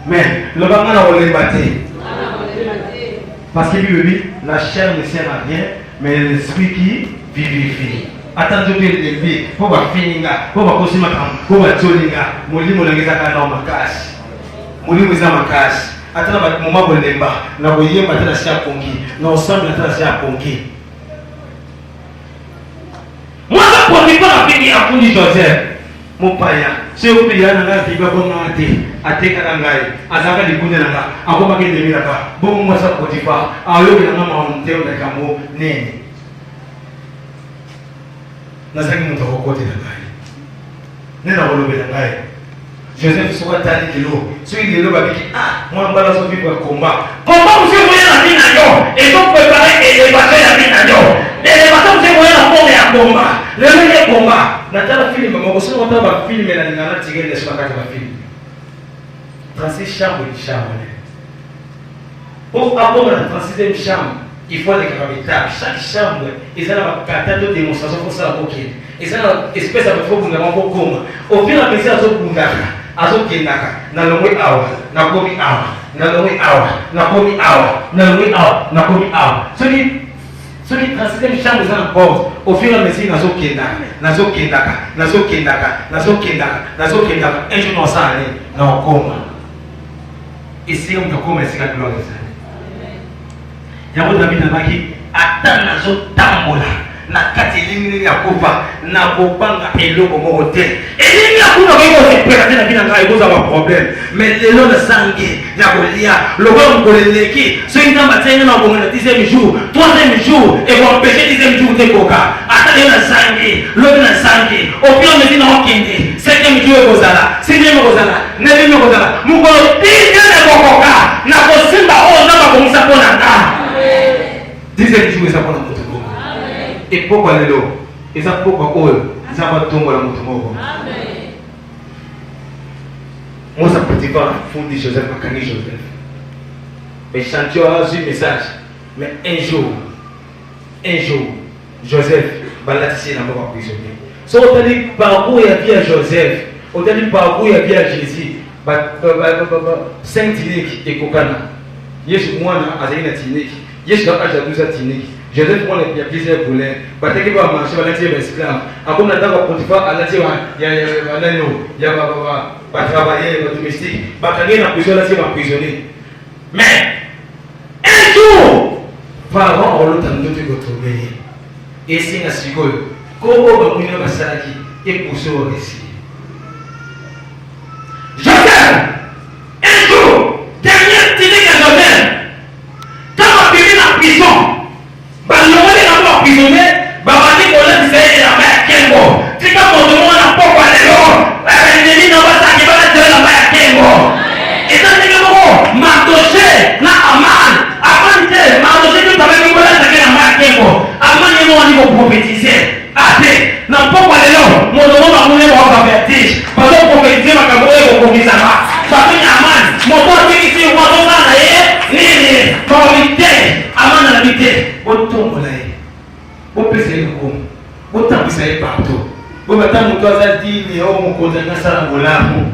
Mais le banga na wo lemba te. Parce que lui la chair ne sert à rien, mais l'esprit qui vivifie. Attendez le vie, pour va fininga, pour va kosima kam, pour va tolinga, molimo langeza kana makasi. Mulimo za makasi atana ba mama bolemba na boyemba tana sia pongi na osambe tana sia pongi mwana pongi kwa pingi akundi Joseph mopaya se ko pia na ngati ba bona ateka na ngai azaka likunya na nga akoma ke ndemira ka bomo mwasa Potiphar ayo ke na mama onteo na kamo nene nazaki mtu kokote na ngai nena wolobe na ngai Joseph soka tani kilo so il est là moi mbala so vivre combat monsieur moyen na bina yo et donc préparer et évacuer la bina yo et bateau monsieur moyen na pombe ya combat le meilleur combat na tala film mama so on ba film na ngana tigele so bakati ba film tracer chambre pour avoir la 36e chambre il faut les capacités chaque chambre ils ont la carte de démonstration pour ça OK ils ont une espèce de faut qu'on a beaucoup comme au fil à mesure so kundaka azokendaka na longwe awa na komi awa na longwe awa na komi awa na longwe awa na komi awa soki transiter chambre za porte au fur et à mesure nazokendaka un jour non ça aller na okoma ici on tokoma esika gloire ça yango na bina baki ata nazotambola na kati elingi ya kufa na kobanga eloko moko te elingi ya kufa ko se perdre na bina ngai koza ba problème mais lelo na sangi ya kolia loba mkoleleki so inamba tsenga na bonga na 10e jour 3e jour et bon péché 10e jour te koka ata na sangi lobi na sangi au pire me dina okende 7e jour kozala 6e kozala 9e kozala mukolo tinga na kokoka na kosimba o na ba komisa pona nga 10e jour eza pona moto moko et pourquoi lelo eza pourquoi oyo eza ba tongo la moto moko Mosa Potiphar fundi Joseph Makani Joseph. Mais Chantier a reçu message. Mais un jour, Joseph va l'attirer dans le prisonnier. Si on t'a dit parcours et vie à Joseph, on t'a dit parcours et vie à Jésus, 5 tiniques et Kokana. Yesu moi na azali na tinique. Yesu na aja 12 tinique. Joseph moi il y a plusieurs poulets. Bataki va marcher va l'attirer esclave. Après na tanga Potiphar à l'attirer ya nano ya va travailler va domestique. Bakangé na prison là c'est va prisonnier. Mais un jour Pharaon on l'a entendu retrouver. Et c'est na sikoyo. Comment va kunyo basalaki et pousser au récit. Joseph un jour dernier tinique à Joseph. Quand on est en prison, on est en prisonnier, on est la main Kengo. Si quand on demande à pourquoi les gens, l'ennemi n'a pas ça qui va être la main Kengo. Et ça c'est que Mardoché, na Aman, Mardoché tout avec nous la main Kengo. Aman est mon niveau prophétisé. Ate, na pourquoi les gens, mon nom va mourir en vertige. Parce que prophétiser ma caméra au commissariat. Parce que Aman, mon temps ici, on va nini kawite amana na bite botombo na ye bopesa ye ko botambisa ye partout bobata muto aza dini o mukonza na sala ngolamu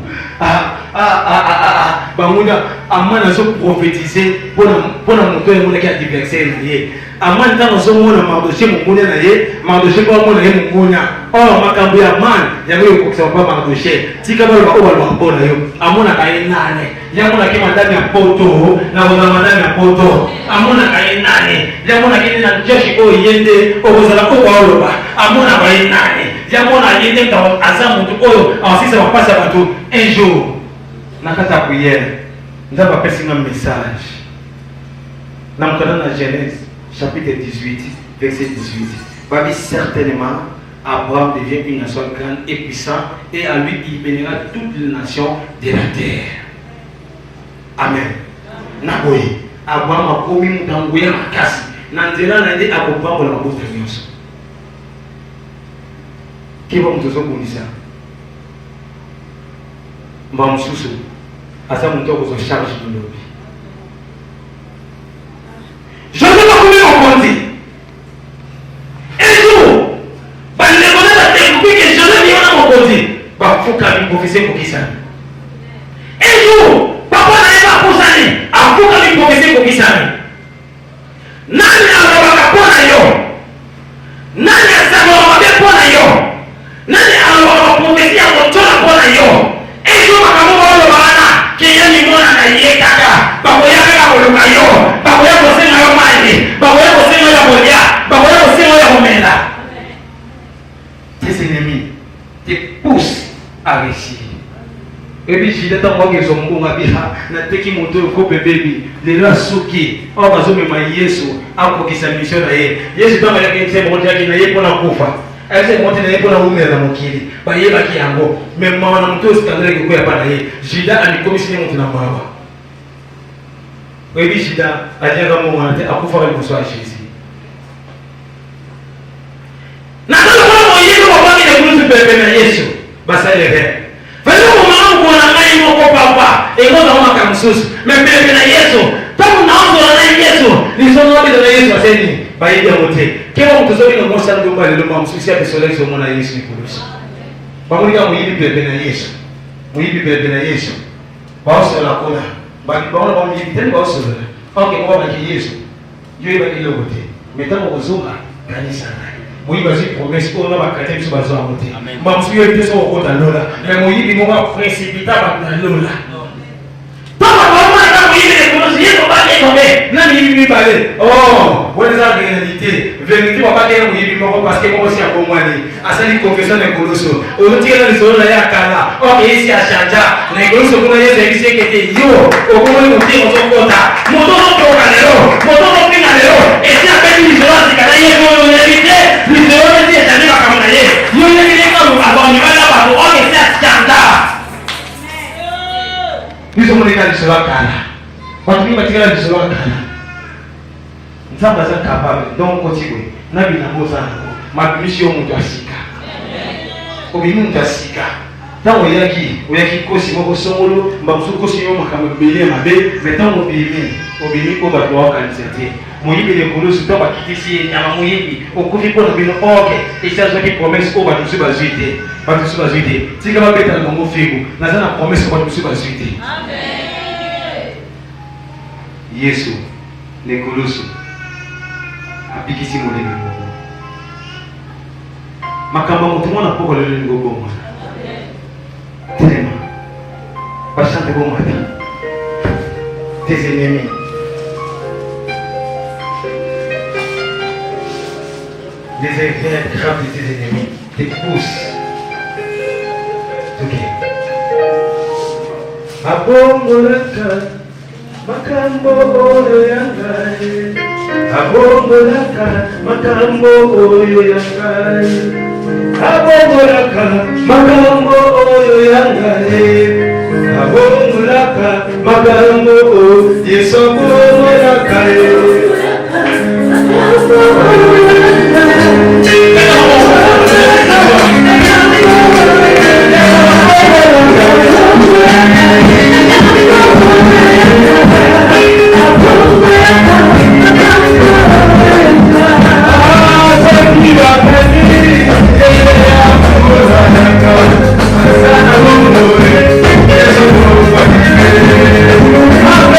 bamuna amana so prophétiser pona muto ye mulaki adversaire na ye amana tango so mona Mardoché mukuna na ye Mardoché ko mona ye mukuna oh makambo ya man yango yo kokisa pa Mardoché tika ba ba o ba yo amona kaye nane yamona ke mandani ya poto na wana mandani ya poto amona kaye nane yamona ke na jeshi o yende o kozala ko kwa oloba amona kaye nane yamona yende ka azamu to oyo asisa bapasa batu un jour nakata prière ndaba pesinga message na mkana na Genèse chapitre 18 verset 18 Babi certainement Abraham devient une nation grande et puissante et à lui il bénira toutes les nations de la terre. Amen. Naboye Abraham a commis mutanguya makasi nanzela na ndi akopambo na mabuta nyonso. Kiba mtozo kunisa. Mba msusu asa mutoko zo charge de l'obi. Je ne sais pas combien on compte. Un jour, les connaître depuis que je ne viens pas mon côté, faut qu'à prophétie pour qui ça. Un jour, papa n'a pas pour ça, faut qu'à prophétie pour qui ça. Nani a pour yo. Nani a savoir pour yo. Nani a prophétie à mon tour pour yo. Un jour, ma maman va le voir qui est ni mon ana yekaka, papa ya ka ko lo yo, papa ya ko se na yo mali, papa ya ko se na yo bolia, papa ya ko se na yo mela. Tes ennemis te poussent à réussir. Et puis, je dis, tant que je suis na teki moto ko bébé, les là souki, on va zo mema Yesu, ako ki sa mission na ye. Yesu dans la kete bon dia ki na ye pona kufa. Ese monte na ye pona umela mokili. Ba ye ba ki yango, même mama na moto skandale ko ya pa na ye. Jida ani commissioner moto na mama. Et puis, Jida a dit à mon moment, akufa le bonsoir Jésus. Na kama Yesu kwa bangi na kuhusu pepe na Yesu basa ile vile mama wangu ngai moko papa ngoza kama kamsusu pepe na Yesu tamu naanza na Yesu nisonobi na Yesu aseni baidi ya mote kama mtozoni na mosa ndo mbali ndo mamsusi ya pesolezi somo na Yesu ni kurusi pamoja muibi pepe na Yesu bauso la kona bali baona ba muibi tena bauso okay kwa baki Yesu yeye baki logote metamo kuzuka kanisa Moïse a promesse qu'on a bakate biso bazo amote. Mbamsuyo iteso okota lola. Mais Moïse mo ba précipita ba lola. Papa mama na Moïse le konosi yeko ba yeko be. Na mi balé. Oh, bonne réalité. vérité va pas dire oui parce que moi aussi à bon moi à ça les confession de Colosso au dire le solo là ya kala ok ici à chanja les Colosso comme les services qui étaient yo au comment nous dire au kota moto no canero moto no pinalero et si après une violence quand il y a une vérité les violence c'est jamais va comme là yo ne dit pas avant il va là pas ok c'est à chanja nous sommes les gars de cela kala watu ni matikala de cela kala nzamba za capable donc kotigwe na binango zango mabimisi yo mutu asika obimi mutu asika ntango oyaki kosi moko songolo mbakusu kosi yo makambo ebele mabe me ntango obimi oyo bato baokanisa te moyibi lekolosi to bakitisi ye nyama moyibi okufi mpona bino oke esi azwaki promese oyo bato mosusu bazwi te tika babetala bango figu naza na promese oyo bato mosusu bazwi te yesu lekolosi apikisi molemi moko makambo moto mwana poko lelo lingo bongo telema bachante bongo ata tes ennemis les effets graves de tes ennemis te poussent ok abongolaka makambo oyo yangaye abongolaka makambo oyo yangaye abongolaka makambo oyo yangaye abongolaka makambo oyo yesu abongolaka I'm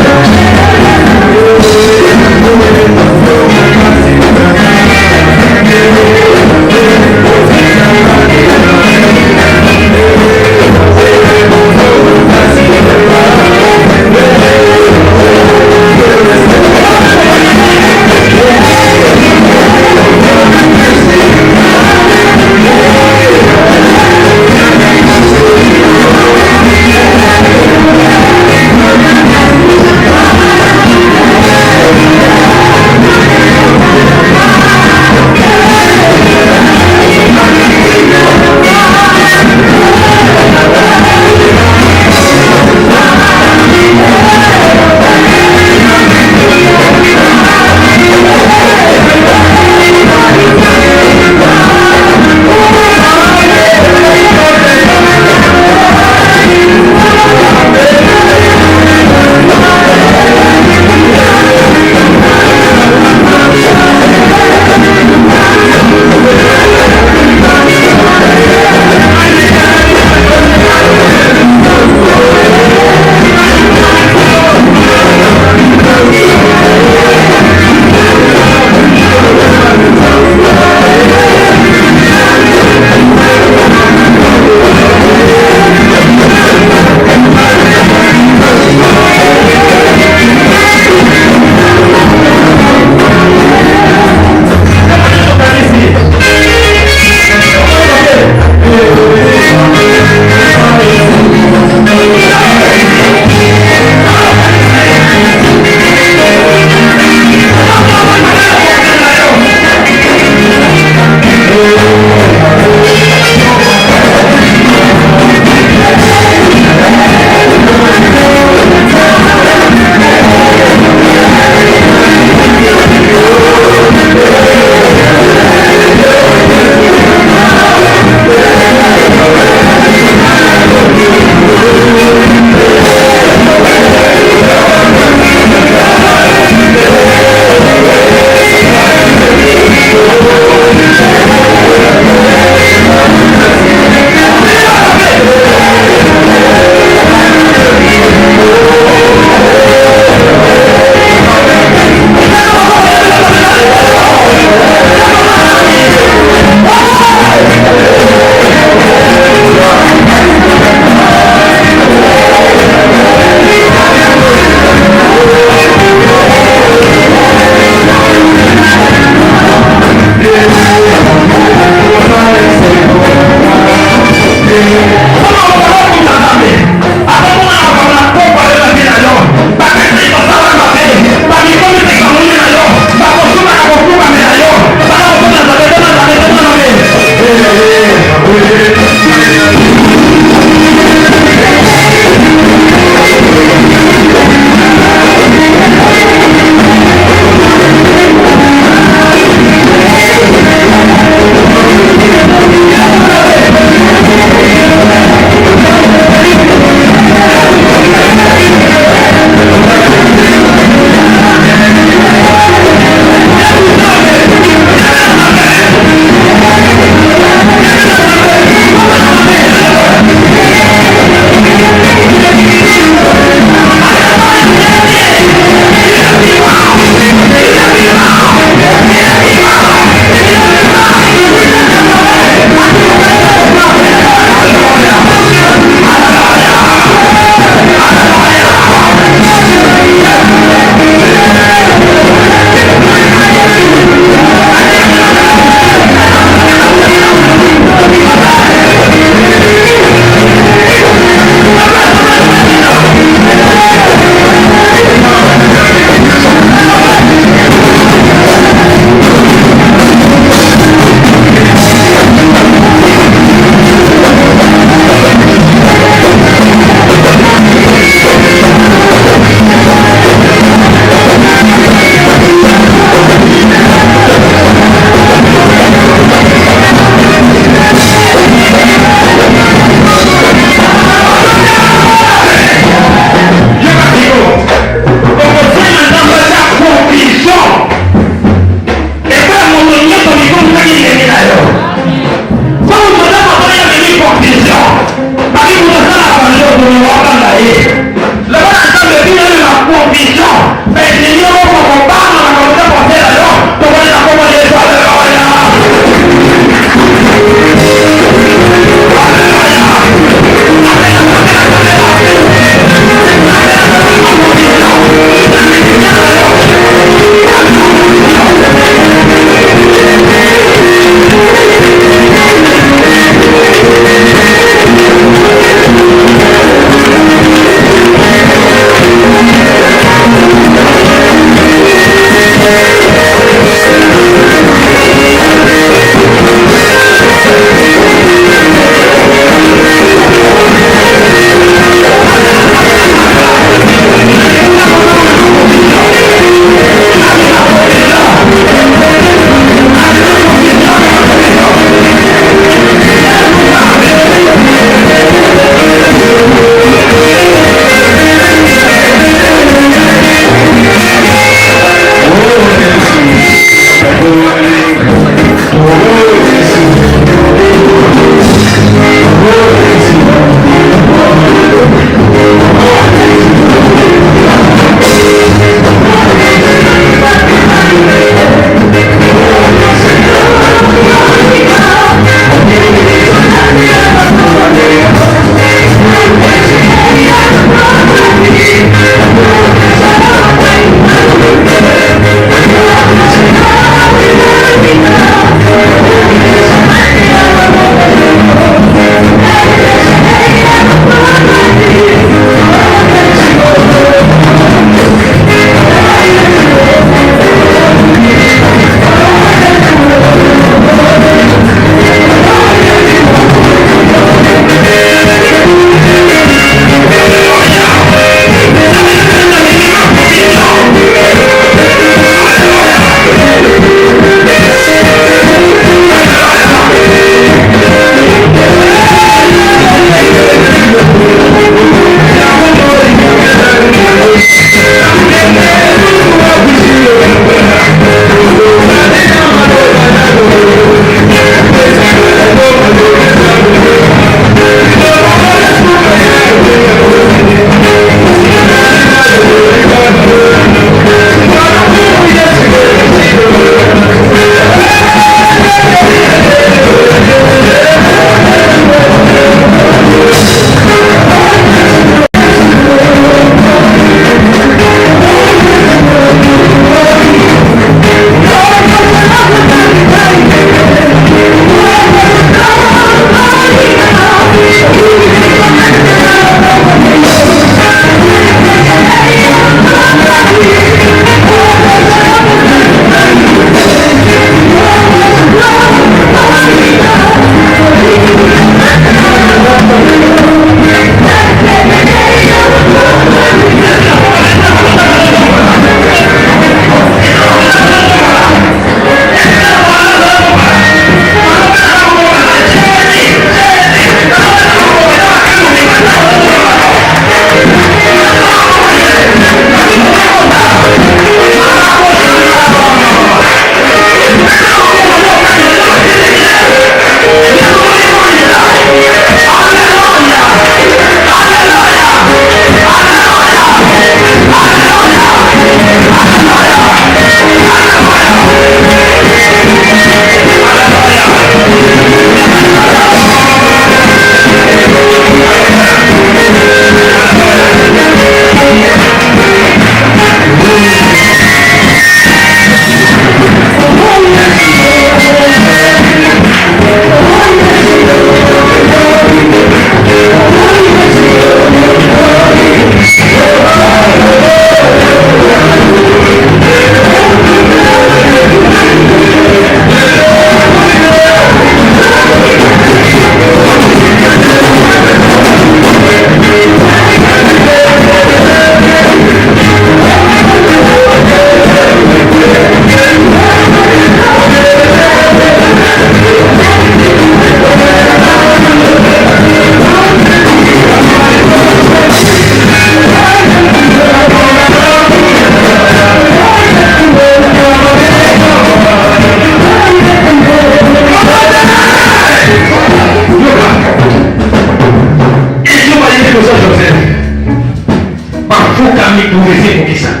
esi ekokisana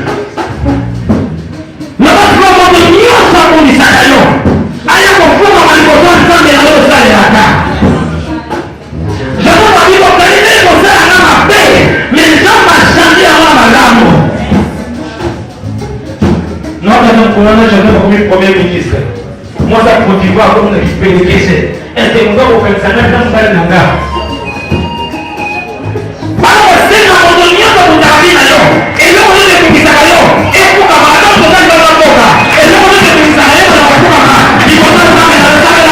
na bato bamoto nyonso akonisaka yo aya kofungama liboso ya nzambe na yo osalelaka japo babi kokalite kosalanga mabe me nzambe achange yango na malamu nokanakolana change bakomi premier ministre mwasa Côte d'Ivoire comme na kipelekese ete moto akokanisanga na mobali na nga bakosenga moto nyonso kotaka na yo eloko nyonso ekokisaka yo ekokama ata mozali baza mboka eloko nyonso ekokisaka yo na kokokama liboso ya nzambe na nzambe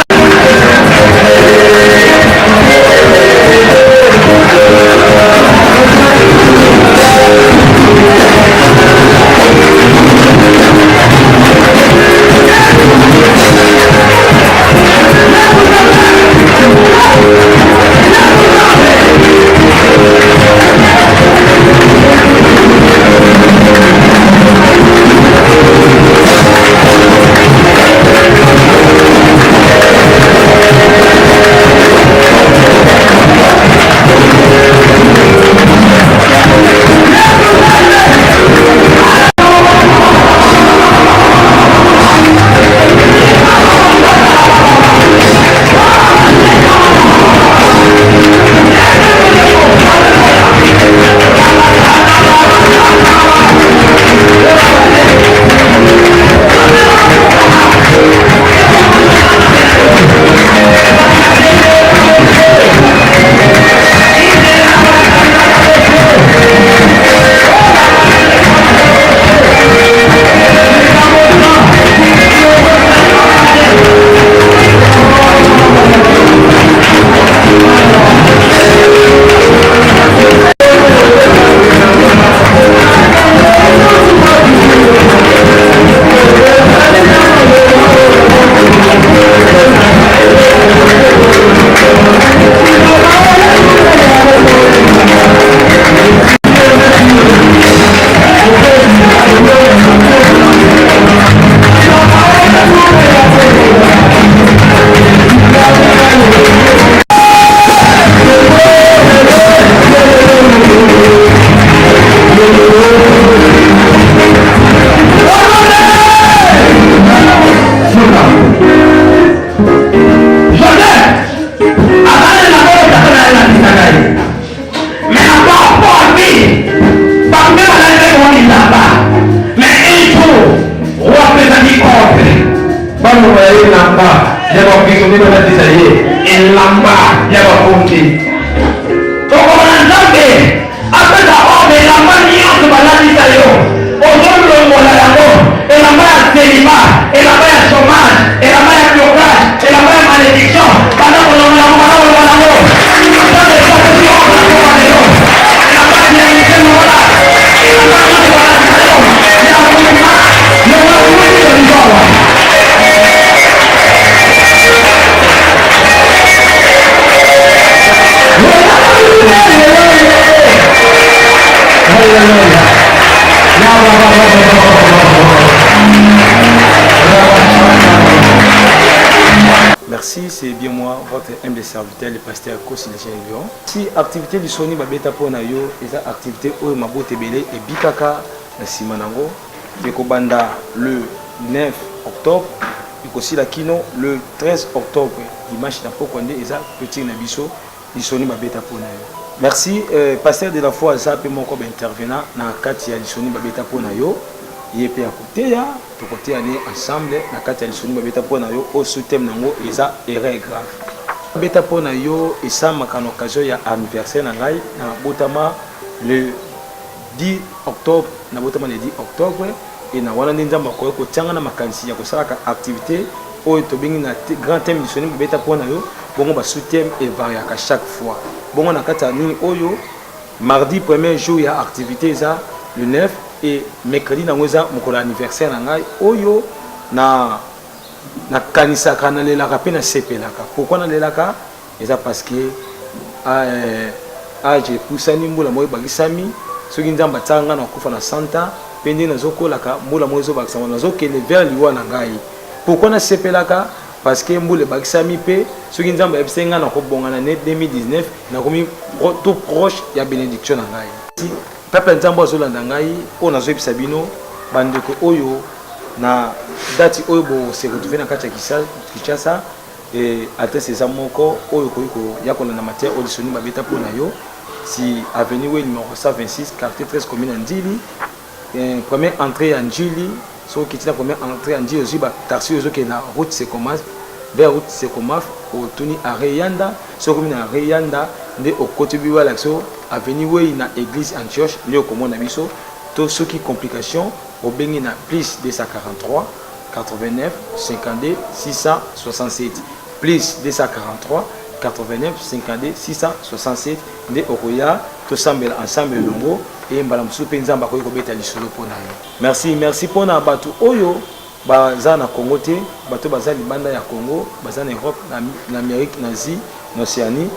Merci, c'est bien moi, votre humble serviteur, le pasteur Kossi-Léger Lion. Si activité du Soni Babeta Pona Yo, et activité au Mabote Bele et Bikaka, la Simanango, Banda le 9 octobre, et aussi la Kino le 13 octobre, dimanche d'Apo Kwande, et ça, petit Nabiso, du Soni Babeta Pona Yo. Merci, pasteur de la foi, ça peut mon corps intervenant dans la Katia du Soni Babeta Pona Yo. Il est à côté, ya, tout côté aller ensemble, na kati ya soni babeta pona yo au soutien nango eza erreur grave. Babeta pona yo et ça m'a quand occasion ya anniversaire na ngai na botama le 10 octobre, na botama le 10 octobre et na wana ndinza makoyo ko tanga na makanisi ya ko salaka activité o to bingi na grand thème du soni babeta pona yo bongo ba soutien et variaka chaque fois. Bongo na kati ya nini oyo mardi premier jour ya activité ça le 9 et mercredi na ngoza mokolo anniversaire na ngai oyo na kanisa kana lelaka pe na sepelaka. Pourquoi na lelaka? Eza parce que age pusani mbula moyo bagisami soki nzamba tsanga na kufa na santa pende nazokolaka mbula moyo zo bakisama nazokende vers liwa na ngai. Pourquoi na sepelaka? Parce que mbule bagisami pe soki nzamba ebisenga na kobonga na net 2019 na komi tout proche ya bénédiction na ngai. peuple nzambo azolanda ngai o nazoyebisa bino bandeko oyo na dati oyo bo se retrouver na kati ya Kinshasa et adresse eza moko oyo koyiko ya kolanda matière auditionnée babeta pona yo si avenue we numéro 126 quartier 13 commune Ndili première entrée en Ndili so qui la première entrée en Ndili aussi ba taxi ozo ke na route se commence vers route se commence au tuni à Reyanda so commune à Reyanda nde au côté biwa l'action avenue we na église Antioche lio komona biso to ce qui complication au bengi na plus 243 89 52 667 plus 243 89 52 667 nde okoya to sambela ensemble longo et mbala musu penzamba ko beta lisolo pona yo. Merci pona batu oyo baza na Congo te bato baza libanda ya Congo baza na Europe na Amérique na Asie na Océanie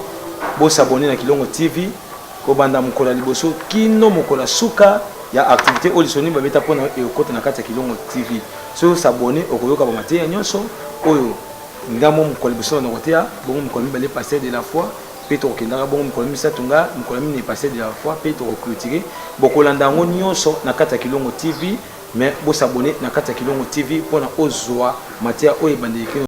bo s'abonner na Kilongo TV ko banda mukola liboso kino mukola suka ya activité auditionnée babeta pona e okota na kati ya Kilongo TV so s'abonner okoyoka ba mateya nyonso oyo ngamo mukoli biso na kotea bongo mukoli bale passer de la foi peto okendaka bongo mukoli misatunga mukoli mine passer de la foi peto clôturer bokolanda ngo nyonso na kati ya Kilongo TV mais bo s'abonner na kati ya Kilongo TV pona ozwa matière oyo bandeki